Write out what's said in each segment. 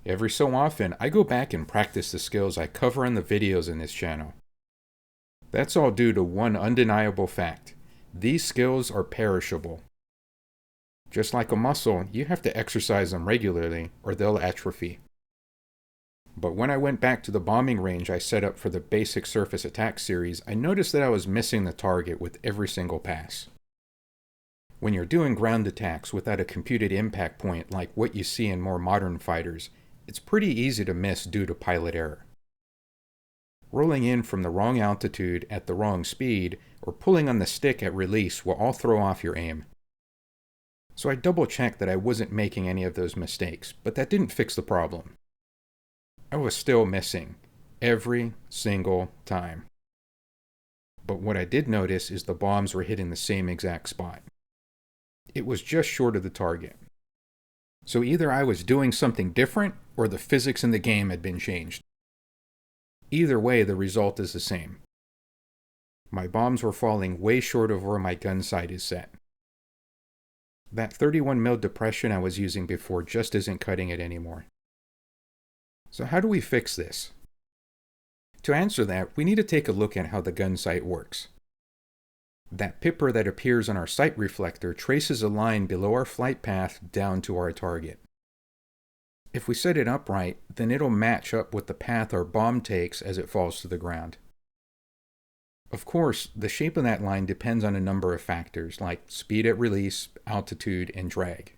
Every so often, I go back and practice the skills I cover in the videos in this channel. That's all due to one undeniable fact. These skills are perishable. Just like a muscle, you have to exercise them regularly or they'll atrophy. But when I went back to the bombing range I set up for the basic surface attack series, I noticed that I was missing the target with every single pass. When you're doing ground attacks without a computed impact point like what you see in more modern fighters, it's pretty easy to miss due to pilot error. Rolling in from the wrong altitude at the wrong speed, or pulling on the stick at release will all throw off your aim. So I double-checked that I wasn't making any of those mistakes, but that didn't fix the problem. I was still missing, every single time. But what I did notice is the bombs were hitting the same exact spot. It was just short of the target. So either I was doing something different, or the physics in the game had been changed. Either way, the result is the same. My bombs were falling way short of where my gun sight is set. That 31mm depression I was using before just isn't cutting it anymore. So how do we fix this? To answer that, we need to take a look at how the gun sight works. That pipper that appears on our sight reflector traces a line below our flight path down to our target. If we set it upright, then it'll match up with the path our bomb takes as it falls to the ground. Of course, the shape of that line depends on a number of factors like speed at release, altitude, and drag.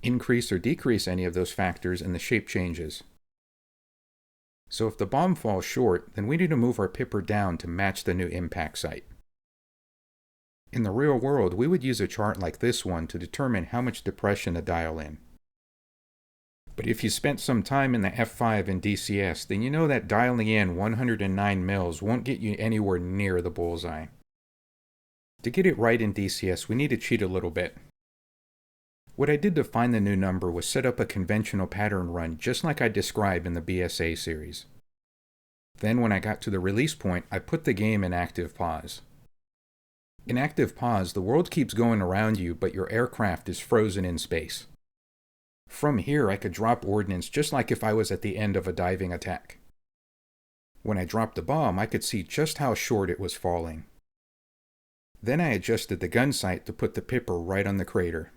Increase or decrease any of those factors and the shape changes. So if the bomb falls short, then we need to move our pipper down to match the new impact site. In the real world, we would use a chart like this one to determine how much depression to dial in. But if you spent some time in the F5 and DCS, then you know that dialing in 109 mils won't get you anywhere near the bullseye. To get it right in DCS, we need to cheat a little bit. What I did to find the new number was set up a conventional pattern run just like I described in the BSA series. Then when I got to the release point, I put the game in active pause. In active pause, the world keeps going around you, but your aircraft is frozen in space. From here, I could drop ordnance just like if I was at the end of a diving attack. When I dropped the bomb, I could see just how short it was falling. Then I adjusted the gun sight to put the pipper right on the crater.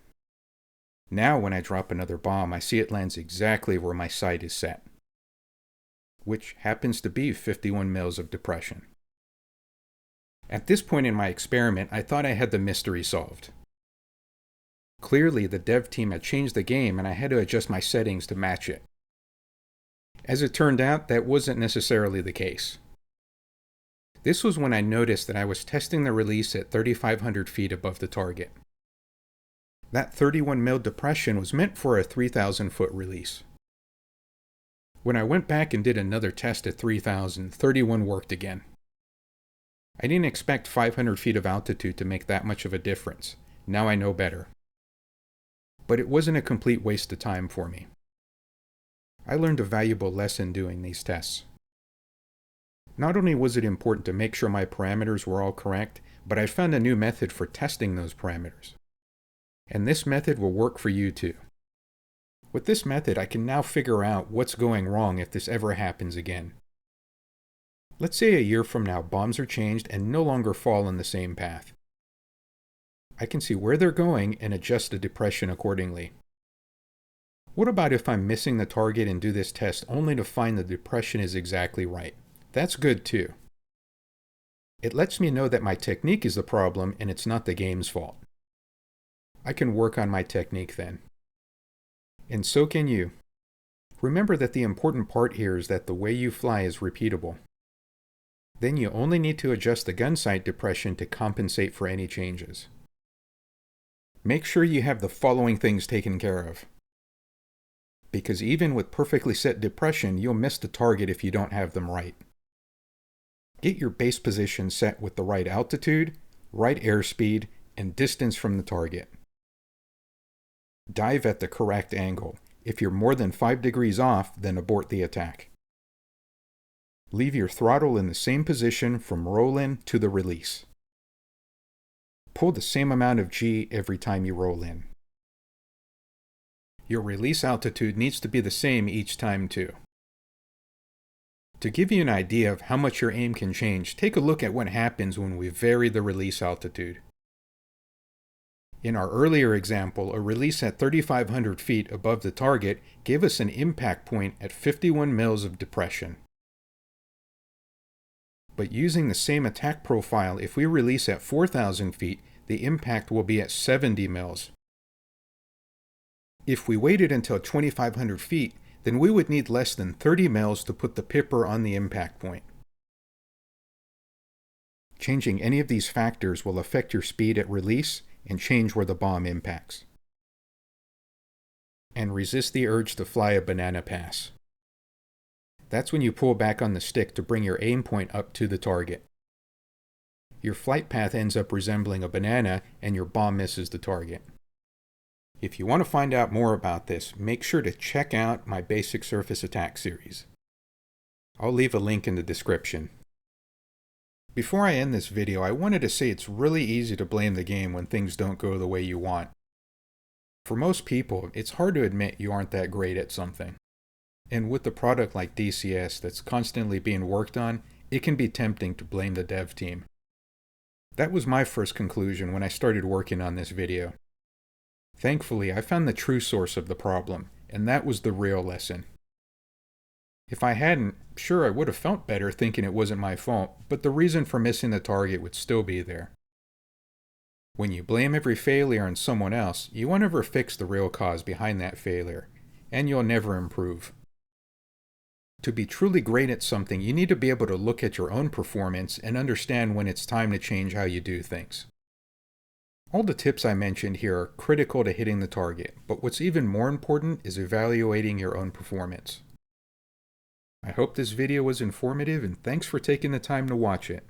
Now when I drop another bomb, I see it lands exactly where my sight is set, which happens to be 51 mils of depression. At this point in my experiment, I thought I had the mystery solved. Clearly, the dev team had changed the game and I had to adjust my settings to match it. As it turned out, that wasn't necessarily the case. This was when I noticed that I was testing the release at 3,500 feet above the target. That 31mm depression was meant for a 3,000 foot release. When I went back and did another test at 3,000, 31 worked again. I didn't expect 500 feet of altitude to make that much of a difference. Now I know better. But it wasn't a complete waste of time for me. I learned a valuable lesson doing these tests. Not only was it important to make sure my parameters were all correct, but I found a new method for testing those parameters. And this method will work for you too. With this method, I can now figure out what's going wrong if this ever happens again. Let's say a year from now, bombs are changed and no longer fall in the same path. I can see where they're going and adjust the depression accordingly. What about if I'm missing the target and do this test only to find the depression is exactly right? That's good too. It lets me know that my technique is the problem and it's not the game's fault. I can work on my technique then. And so can you. Remember that the important part here is that the way you fly is repeatable. Then you only need to adjust the gun sight depression to compensate for any changes. Make sure you have the following things taken care of. Because even with perfectly set depression, you'll miss the target if you don't have them right. Get your base position set with the right altitude, right airspeed, and distance from the target. Dive at the correct angle. If you're more than 5 degrees off, then abort the attack. Leave your throttle in the same position from roll-in to the release. Pull the same amount of G every time you roll in. Your release altitude needs to be the same each time too. To give you an idea of how much your aim can change, take a look at what happens when we vary the release altitude. In our earlier example, a release at 3,500 feet above the target gave us an impact point at 51 mils of depression. But using the same attack profile, if we release at 4,000 feet, the impact will be at 70 mils. If we waited until 2,500 feet, then we would need less than 30 mils to put the pipper on the impact point. Changing any of these factors will affect your speed at release and change where the bomb impacts. And resist the urge to fly a banana pass. That's when you pull back on the stick to bring your aim point up to the target. Your flight path ends up resembling a banana and your bomb misses the target. If you want to find out more about this, make sure to check out my Basic Surface Attack series. I'll leave a link in the description. Before I end this video, I wanted to say it's really easy to blame the game when things don't go the way you want. For most people, it's hard to admit you aren't that great at something. And with a product like DCS that's constantly being worked on, it can be tempting to blame the dev team. That was my first conclusion when I started working on this video. Thankfully, I found the true source of the problem, and that was the real lesson. If I hadn't, sure I would have felt better thinking it wasn't my fault, but the reason for missing the target would still be there. When you blame every failure on someone else, you won't ever fix the real cause behind that failure, and you'll never improve. To be truly great at something, you need to be able to look at your own performance and understand when it's time to change how you do things. All the tips I mentioned here are critical to hitting the target, but what's even more important is evaluating your own performance. I hope this video was informative, and thanks for taking the time to watch it.